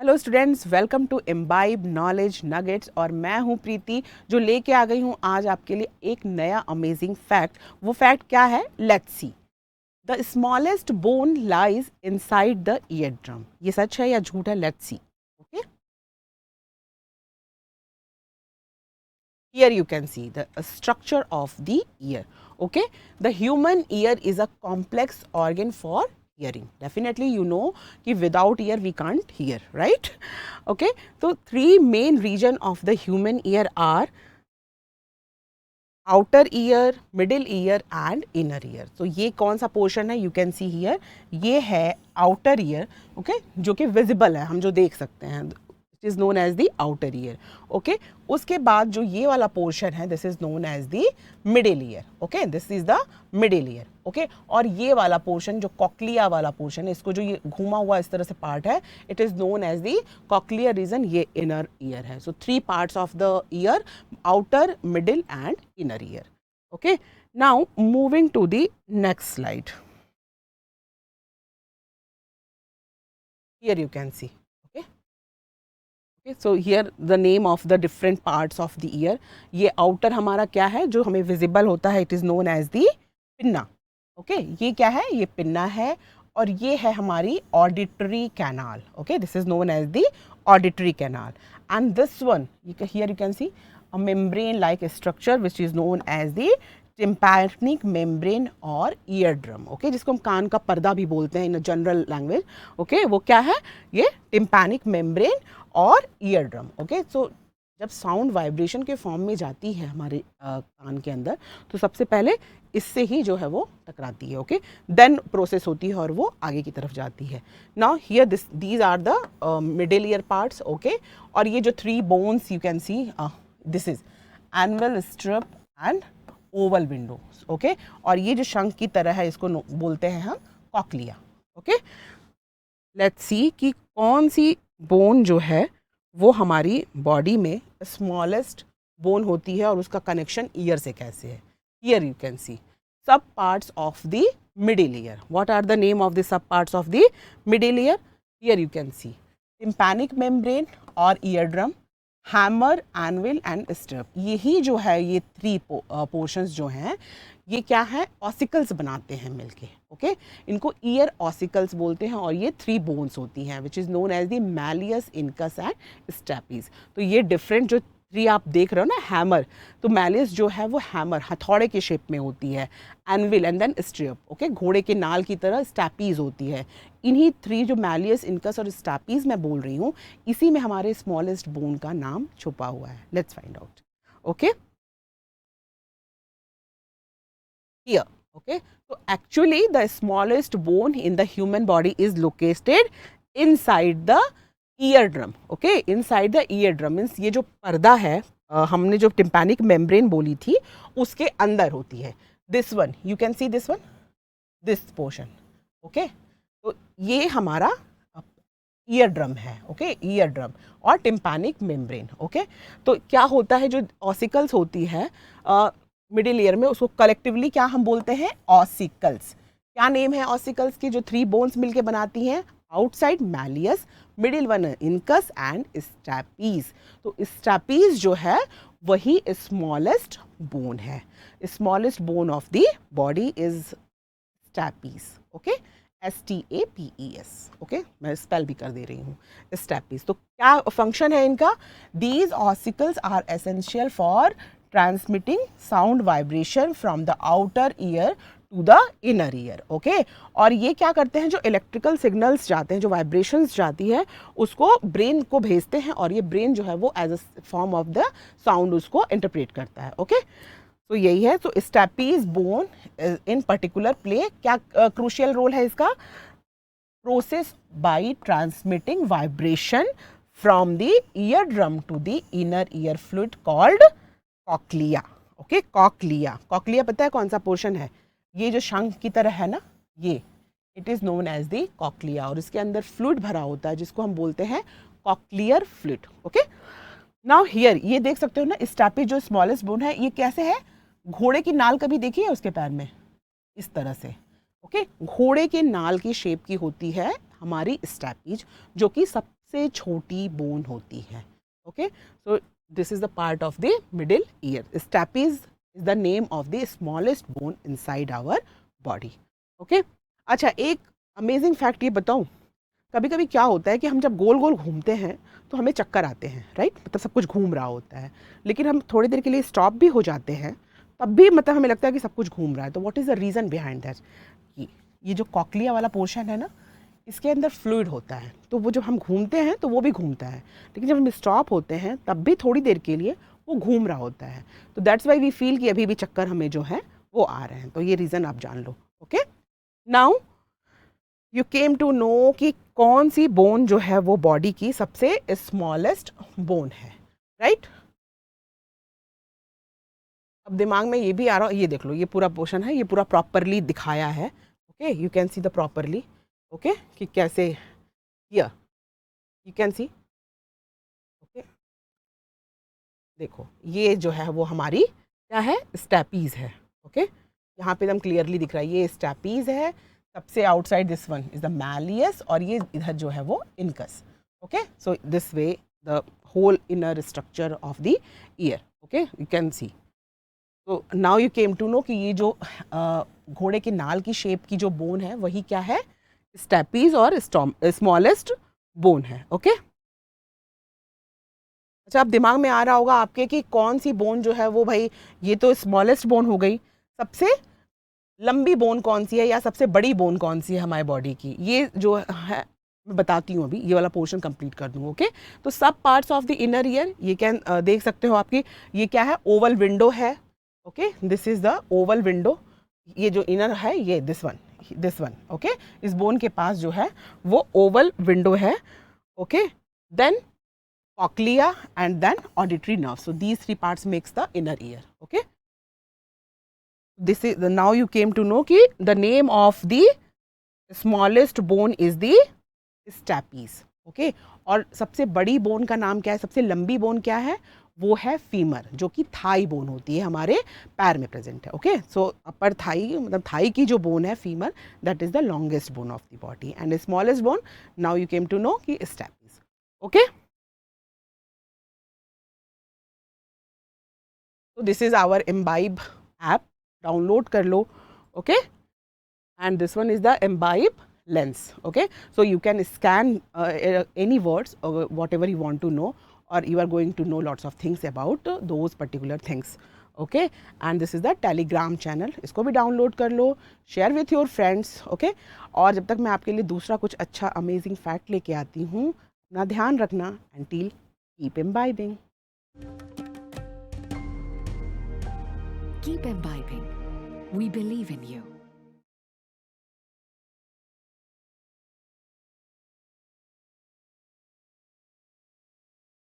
Hello students, welcome to imbibe knowledge nuggets. और मैं हूं प्रीति, जो लेके आ गई हूं आज आपके लिए एक नया अमेजिंग फैक्ट। वो फैक्ट क्या है? Let's see. The smallest bone lies inside the ear drum. ये सच है या झूठ है? Let's see. Okay, here you can see the structure of the ear. Okay, the human ear is a complex organ for hearing. Definitely you know कि without ear we can't hear, right? Okay, so three main region of the human ear are outer ear, middle ear and inner ear. So ये कौन सा portion है? You can see here, ये है outer ear, okay, जो कि visible है, हम जो देख सकते हैं, it is known as the outer ear. Okay, उसके बाद जो ये वाला पोर्शन है, this is known as the middle ear. Okay, this is the middle ear. Okay, और ये वाला पोर्शन जो कॉक्लिया वाला पोर्शन है, इसको जो ये घूमा हुआ इस तरह से पार्ट है, it is known as the cochlear region. ये इनर ईयर है। So three parts of the ear, outer, middle and inner ear. Okay, now moving to the next slide. Here you can see. So here the name of the different parts of the ear. ये outer हमारा क्या है जो हमें visible होता है? It is known as the pinna. Okay, ये क्या है? ये पिन्ना है। और ये है हमारी auditory canal. Okay, this is known as the auditory canal. And this one, here you can see a membrane like structure which is known as the tympanic membrane और ईयर ड्रम। ओके, जिसको हम कान का पर्दा भी बोलते हैं in general language. Okay, वो क्या है? ये टिम्पैनिक मेम्ब्रेन और ईयर ड्रम। ओके, सो जब साउंड वाइब्रेशन के फॉर्म में जाती है हमारे कान के अंदर, तो सबसे पहले इससे ही जो है वो टकराती है। ओके, देन प्रोसेस होती है और वो आगे की तरफ जाती है। Now here these are the middle ear parts. Okay, और ये जो three bones you can see, this is annual strip and oval window. Okay, और ये जो शंख की तरह है, इसको बोलते हैं हम कॉक्लिया। ओके, लेट्स सी कि कौन सी बोन जो है वो हमारी बॉडी में स्मॉलेस्ट बोन होती है और उसका कनेक्शन ईयर से कैसे है। Here you can see sub parts of the middle ear. What are the name of the sub parts of the middle ear? Here you can see tympanic membrane और ear drum, hammer, anvil and stirrup. यही जो है, ये three portions जो हैं, ये क्या है? ऑसिकल्स बनाते हैं मिलके। ओके, इनको ईयर ऑसिकल्स बोलते हैं। और ये थ्री बोन्स होती हैं which is known as the malleus, incus and stapes. तो ये डिफरेंट जो थ्री आप देख रहे हो ना, हैमर, तो मैलियस जो है वो हैमर, हथौड़े के शेप में होती है। Anvil and then strip, okay, घोड़े के नाल की तरह स्टैपीज होती है। इन्हीं थ्री जो मैलियस, इनकस और स्टैपीज मैं बोल रही हूँ, इसी में हमारे स्मॉलेस्ट बोन का नाम छुपा हुआ है। Let's find out. Okay, here. Okay, so actually the smallest bone in the human body is located inside the eardrum. Okay, inside the eardrum means ये जो पर्दा है, हमने जो टिम्पैनिक मेम्ब्रेन बोली थी, उसके अंदर होती है। This one, you can see this one, this portion. Okay, तो ये हमारा ईयर ड्रम है। ओके, ईयर ड्रम और टिम्पैनिक मेम्ब्रेन। ओके, तो क्या होता है, जो ऑसिकल्स होती है मिडिल ईयर में, उसको कलेक्टिवली क्या हम बोलते हैं? ऑसिकल्स। क्या नेम है ऑसिकल्स की? जो थ्री बोन्स मिलके बनाती हैं, outside malleus, middle one incus and stapes. तो स्टैपीज जो है वही स्मॉलेस्ट बोन है। Smallest bone of the body is stapes. Okay, STAPES। Okay, मैं स्पेल भी कर दे रही हूँ, स्टैपीज। तो क्या फंक्शन है इनका? These ossicles are essential for transmitting sound vibration from the outer ear to the inner ear. Okay, और ये क्या करते हैं? जो इलेक्ट्रिकल सिग्नल्स जाते हैं, जो वाइब्रेशंस जाती है, उसको ब्रेन को भेजते हैं, और ये ब्रेन जो है वो as a form of the sound उसको इंटरप्रेट करता है। ओके, तो यही है। तो stapes bone in particular play क्या क्रूशियल रोल है इसका? Process by transmitting vibration from the ear drum to the inner ear fluid called cochlea. Okay, cochlea. Cochlea पता है कौन सा पोर्शन है? ये जो शंख की तरह है ना, ये it is known as the cochlea. और इसके अंदर फ्लूइड भरा होता है जिसको हम बोलते हैं cochlear fluid. Okay, now here ये देख सकते हो ना, स्टैपीज जो स्मॉलेस्ट बोन है, ये कैसे है? घोड़े की नाल कभी देखी है उसके पैर में? इस तरह से। ओके, घोड़े के नाल की शेप की होती है हमारी स्टैपीज, जो कि सबसे छोटी बोन होती है. Okay, so this is the part of the middle ear. Stapes is the name of the smallest bone inside our body. Okay, अच्छा एक अमेजिंग फैक्ट ये बताऊं, कभी कभी क्या होता है कि हम जब गोल गोल घूमते हैं तो हमें चक्कर आते हैं, राइट, मतलब सब कुछ घूम रहा होता है, लेकिन हम थोड़ी देर के लिए स्टॉप भी हो जाते हैं, तब भी मतलब हमें लगता है कि सब कुछ घूम रहा है. तो what is the reason behind that? कि ये जो कॉकलिया वाला पोर्शन है ना, इसके अंदर फ्लूइड होता है, तो वो जब हम घूमते हैं तो वो भी घूमता है, लेकिन जब हम स्टॉप होते हैं तब भी थोड़ी देर के लिए वो घूम रहा होता है. तो दैट्स वाई वी फील कि अभी भी चक्कर हमें जो है वो आ रहे हैं. तो ये रीज़न आप जान लो. Okay, now you came to know कि कौन सी बोन जो है वो बॉडी की सबसे स्मॉलेस्ट बोन है, राइट. अब दिमाग में ये भी आ रहा है, ये देख लो, ये पूरा पोर्शन है, ये पूरा प्रॉपरली दिखाया है. Okay, you can see the properly. Okay, कि कैसे, here you can C. Okay, देखो ये जो है वो हमारी क्या है, स्टैपीज है. ओके, यहाँ पे एकदम क्लियरली दिख रहा है, ये स्टैपीज है. सबसे outside this one is the malleus, और ये इधर जो है वो incus. Okay, so this way the whole inner structure of the ear. Okay, you can see. तो now you came to know कि ये जो घोड़े के नाल की शेप की जो बोन है वही क्या है, स्टैपीज और स्मॉलेस्ट बोन है. ओके, अच्छा अब दिमाग में आ रहा होगा आपके कि कौन सी बोन जो है वो, भाई ये तो स्मॉलेस्ट बोन हो गई, सबसे लंबी बोन कौन सी है या सबसे बड़ी बोन कौन सी है हमारे बॉडी की, ये जो है मैं बताती हूँ. अभी ये वाला पोर्शन कंप्लीट कर दूँ. ओके, तो सब parts of the inner ear ये कैन देख सकते हो आपकी, ये क्या है, ओवल विंडो है. Okay, this is the oval window. ये जो इनर है ये दिस वन. ओके, इस बोन के पास जो है वो ओवल विंडो है. Okay, then cochlea and then auditory nerve. So these three parts makes the inner ear. Okay, this is now you came to know कि the name of the smallest bone is the stapes. Okay, और सबसे बड़ी bone का नाम क्या है, सबसे लंबी बोन क्या है, वो है फीमर, जो कि थाई बोन होती है, हमारे पैर में प्रेजेंट है. ओके, सो अपर थाई मतलब थाई की जो बोन है femur, that is the longest bone of the body. And smallest bone now you came to know कि स्टैपीज. ओके, तो this is our imbibe app, download कर लो. Okay, and this one is the imbibe lens. Okay, so you can scan any words or whatever you want to know, or you are going to know lots of things about those particular things. Okay, and this is the telegram channel, इसको भी download कर लो, share with your friends. Okay, और जब तक मैं आपके लिए दूसरा कुछ अच्छा अमेजिंग फैक्ट लेके आती हूँ, अपना ध्यान रखना. until keep imbibing. Keep imbibing. We believe in you.